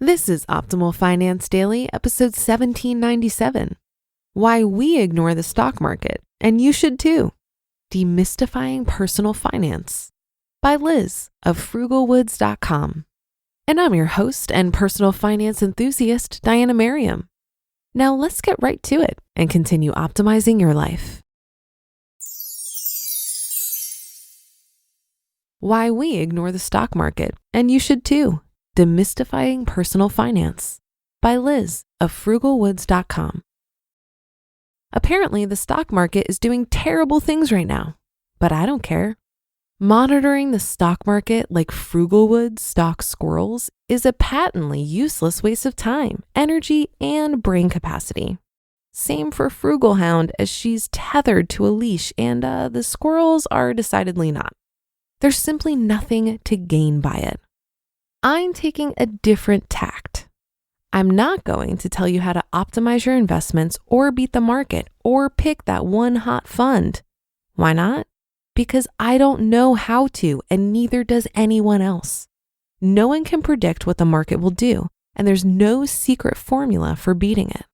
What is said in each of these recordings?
This is Optimal Finance Daily, episode 1797. Why we ignore the stock market, and you should too. Demystifying Personal Finance by Liz of Frugalwoods.com. And I'm your host and personal finance enthusiast, Diana Merriam. Now let's get right to it and continue optimizing your life. Why we ignore the stock market, and you should too. Demystifying Personal Finance by Liz of Frugalwoods.com. Apparently, the stock market is doing terrible things right now, but I don't care. Monitoring the stock market like Frugalwoods stalk squirrels is a patently useless waste of time, energy, and brain capacity. Same for Frugalhound, as she's tethered to a leash and the squirrels are decidedly not. There's simply nothing to gain by it. I'm taking a different tact. I'm not going to tell you how to optimize your investments or beat the market or pick that one hot fund. Why not? Because I don't know how to, and neither does anyone else. No one can predict what the market will do, and there's no secret formula for beating it.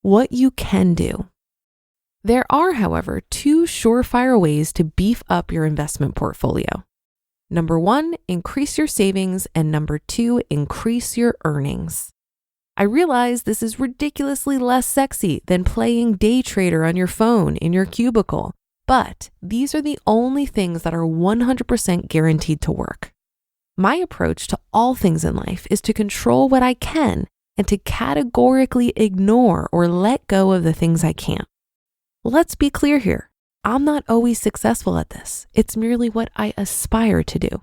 What you can do. There are, however, two surefire ways to beef up your investment portfolio. Number one, increase your savings, and number two, increase your earnings. I realize this is ridiculously less sexy than playing day trader on your phone in your cubicle, but these are the only things that are 100% guaranteed to work. My approach to all things in life is to control what I can and to categorically ignore or let go of the things I can't. Let's be clear here. I'm not always successful at this. It's merely what I aspire to do.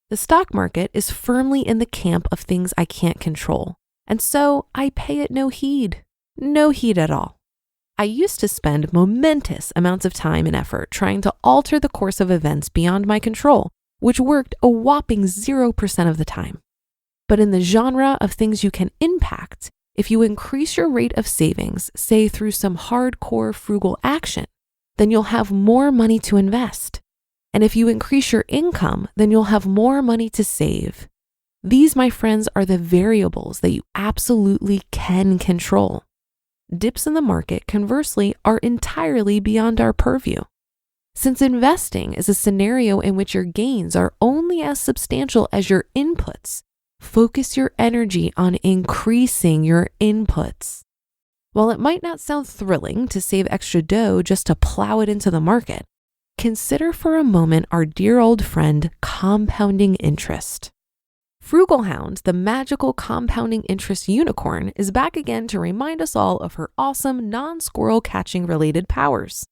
The stock market is firmly in the camp of things I can't control, and so I pay it no heed. No heed at all. I used to spend momentous amounts of time and effort trying to alter the course of events beyond my control, which worked a whopping 0% of the time. But in the genre of things you can impact, if you increase your rate of savings, say through some hardcore frugal action, then you'll have more money to invest. And if you increase your income, then you'll have more money to save. These, my friends, are the variables that you absolutely can control. Dips in the market, conversely, are entirely beyond our purview. Since investing is a scenario in which your gains are only as substantial as your inputs, focus your energy on increasing your inputs. While it might not sound thrilling to save extra dough just to plow it into the market, consider for a moment our dear old friend, compounding interest. Frugalhound, the magical compounding interest unicorn, is back again to remind us all of her awesome non-squirrel catching related powers.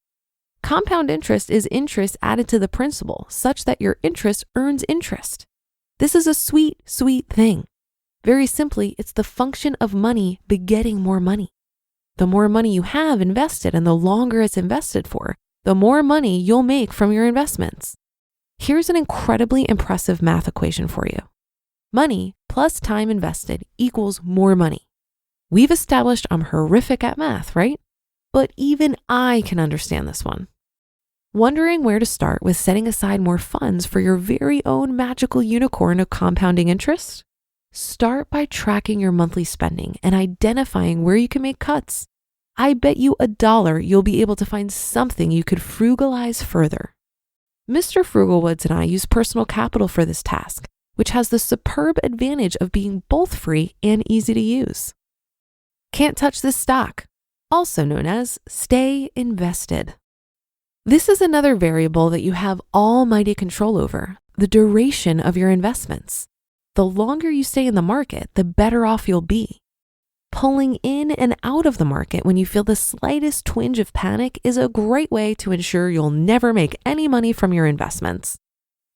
Compound interest is interest added to the principal, such that your interest earns interest. This is a sweet, sweet thing. Very simply, it's the function of money begetting more money. The more money you have invested and the longer it's invested for, the more money you'll make from your investments. Here's an incredibly impressive math equation for you. Money plus time invested equals more money. We've established I'm horrific at math, right? But even I can understand this one. Wondering where to start with setting aside more funds for your very own magical unicorn of compounding interest? Start by tracking your monthly spending and identifying where you can make cuts. I bet you $1 you'll be able to find something you could frugalize further. Mr. Frugalwoods and I use personal capital for this task, which has the superb advantage of being both free and easy to use. Can't touch this stock, also known as stay invested. This is another variable that you have almighty control over, the duration of your investments. The longer you stay in the market, the better off you'll be. Pulling in and out of the market when you feel the slightest twinge of panic is a great way to ensure you'll never make any money from your investments.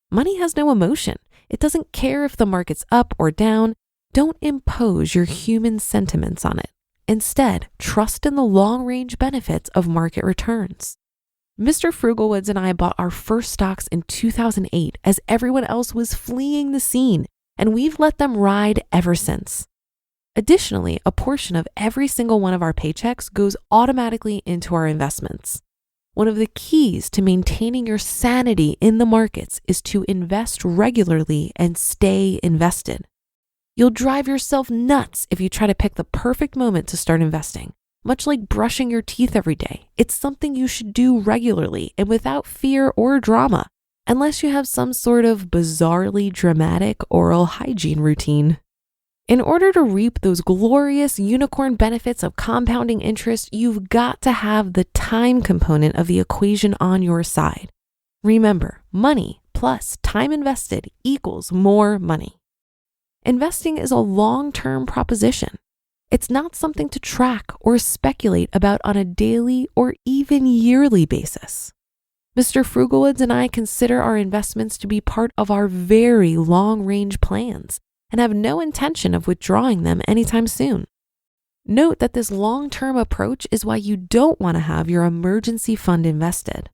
Money has no emotion. It doesn't care if the market's up or down. Don't impose your human sentiments on it. Instead, trust in the long-range benefits of market returns. Mr. Frugalwoods and I bought our first stocks in 2008 as everyone else was fleeing the scene, and we've let them ride ever since. Additionally, a portion of every single one of our paychecks goes automatically into our investments. One of the keys to maintaining your sanity in the markets is to invest regularly and stay invested. You'll drive yourself nuts if you try to pick the perfect moment to start investing. Much like brushing your teeth every day, it's something you should do regularly and without fear or drama, unless you have some sort of bizarrely dramatic oral hygiene routine. In order to reap those glorious unicorn benefits of compounding interest, you've got to have the time component of the equation on your side. Remember, money plus time invested equals more money. Investing is a long-term proposition. It's not something to track or speculate about on a daily or even yearly basis. Mr. Frugalwoods and I consider our investments to be part of our very long-range plans and have no intention of withdrawing them anytime soon. Note that this long-term approach is why you don't want to have your emergency fund invested.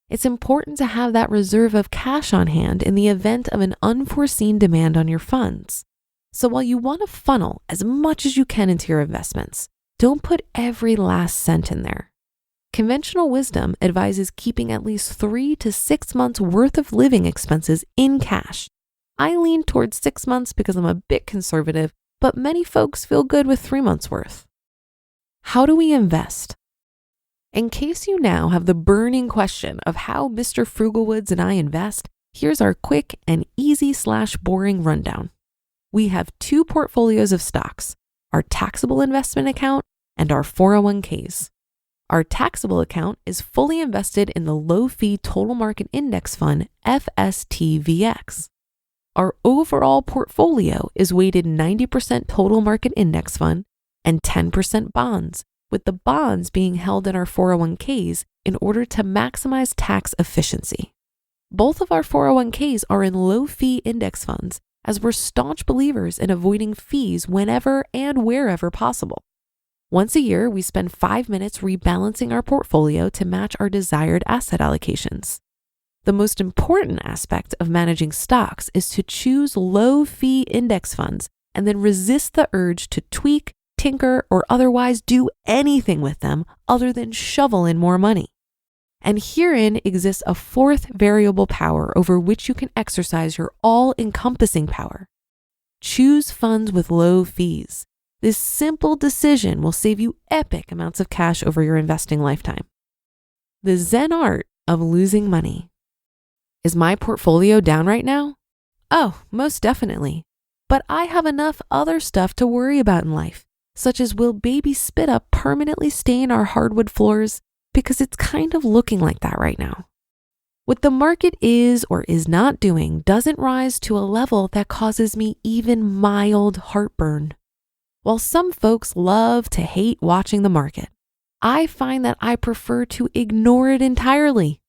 It's important to have that reserve of cash on hand in the event of an unforeseen demand on your funds. So while you want to funnel as much as you can into your investments, don't put every last cent in there. Conventional wisdom advises keeping at least 3 to 6 months worth of living expenses in cash. I lean towards 6 months because I'm a bit conservative, but many folks feel good with 3 months worth. How do we invest? In case you now have the burning question of how Mr. Frugalwoods and I invest, here's our quick and easy/boring rundown. We have 2 portfolios of stocks, our taxable investment account and our 401ks. Our taxable account is fully invested in the low-fee total market index fund, FSTVX. Our overall portfolio is weighted 90% total market index fund and 10% bonds, with the bonds being held in our 401ks in order to maximize tax efficiency. Both of our 401ks are in low-fee index funds, as we're staunch believers in avoiding fees whenever and wherever possible. Once a year, we spend 5 minutes rebalancing our portfolio to match our desired asset allocations. The most important aspect of managing stocks is to choose low-fee index funds and then resist the urge to tweak, tinker, or otherwise do anything with them other than shovel in more money. And herein exists a 4th variable power over which you can exercise your all-encompassing power. Choose funds with low fees. This simple decision will save you epic amounts of cash over your investing lifetime. The Zen art of losing money. Is my portfolio down right now? Oh, most definitely. But I have enough other stuff to worry about in life, such as will baby spit up permanently stain our hardwood floors? Because it's kind of looking like that right now. What the market is or is not doing doesn't rise to a level that causes me even mild heartburn. While some folks love to hate watching the market, I find that I prefer to ignore it entirely.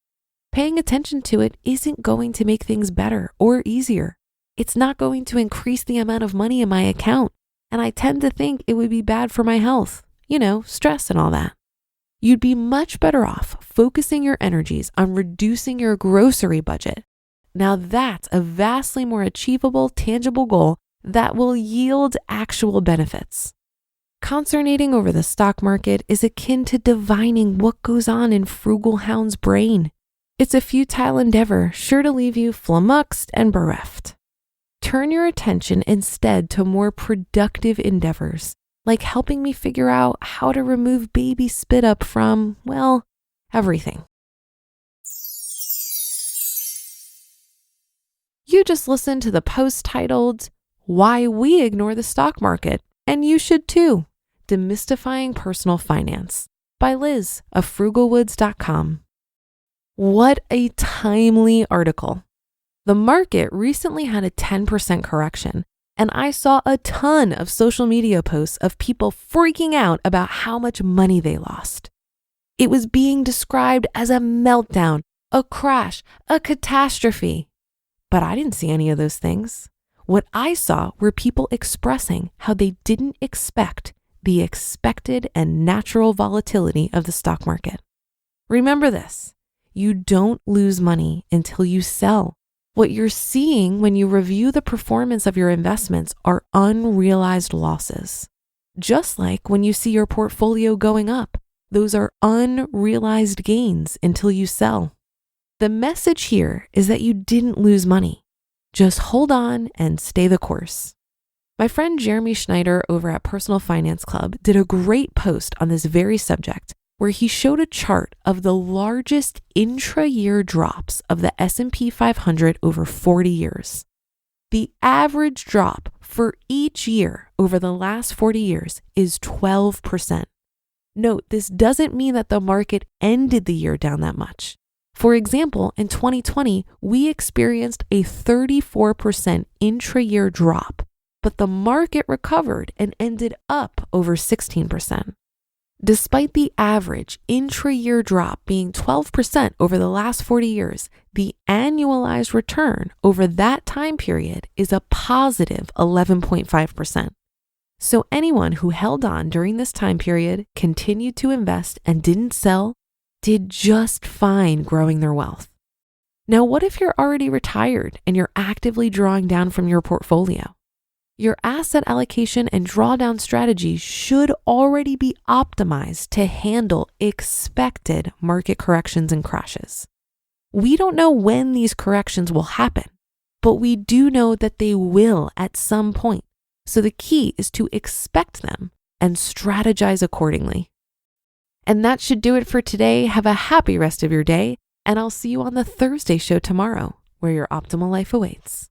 Paying attention to it isn't going to make things better or easier. It's not going to increase the amount of money in my account, and I tend to think it would be bad for my health, stress and all that. You'd be much better off focusing your energies on reducing your grocery budget. Now that's a vastly more achievable, tangible goal that will yield actual benefits. Concernating over the stock market is akin to divining what goes on in Frugal Hound's brain. It's a futile endeavor, sure to leave you flummoxed and bereft. Turn your attention instead to more productive endeavors, like helping me figure out how to remove baby spit up from, everything. You just listened to the post titled, Why We Ignore the Stock Market, and You Should Too, Demystifying Personal Finance, by Liz of Frugalwoods.com. What a timely article. The market recently had a 10% correction, and I saw a ton of social media posts of people freaking out about how much money they lost. It was being described as a meltdown, a crash, a catastrophe. But I didn't see any of those things. What I saw were people expressing how they didn't expect the expected and natural volatility of the stock market. Remember this, you don't lose money until you sell. What you're seeing when you review the performance of your investments are unrealized losses. Just like when you see your portfolio going up, those are unrealized gains until you sell. The message here is that you didn't lose money. Just hold on and stay the course. My friend Jeremy Schneider over at Personal Finance Club did a great post on this very subject where he showed a chart of the largest intra-year drops of the S&P 500 over 40 years. The average drop for each year over the last 40 years is 12%. Note, this doesn't mean that the market ended the year down that much. For example, in 2020, we experienced a 34% intra-year drop, but the market recovered and ended up over 16%. Despite the average intra-year drop being 12% over the last 40 years, the annualized return over that time period is a positive 11.5%. So anyone who held on during this time period, continued to invest, and didn't sell, did just fine growing their wealth. Now, what if you're already retired and you're actively drawing down from your portfolio? Your asset allocation and drawdown strategies should already be optimized to handle expected market corrections and crashes. We don't know when these corrections will happen, but we do know that they will at some point. So the key is to expect them and strategize accordingly. And that should do it for today. Have a happy rest of your day, and I'll see you on the Thursday show tomorrow, where your optimal life awaits.